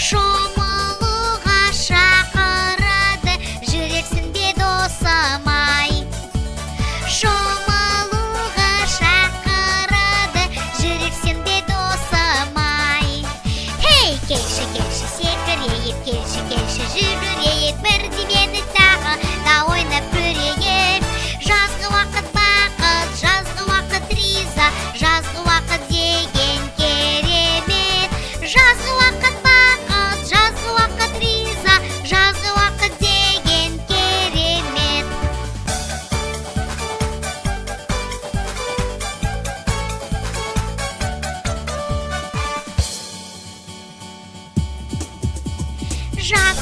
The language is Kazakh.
Шомылуға шақырады, жүрексің бе досым-ай. Шомылуға шақырады, жүрексің бе досым-ай. Хей, келші, келші, секірейік, келші, келші, жүрейік, бірде мені тағы да ойнап көрейік. Жазғы уақыт бақыт, жазғы уақыт риза, жазғы уақыт деген керемет. Жазғы уақыт бақыт, жазғы уақыт риза, жазғы уақыт деген керемет. Жаз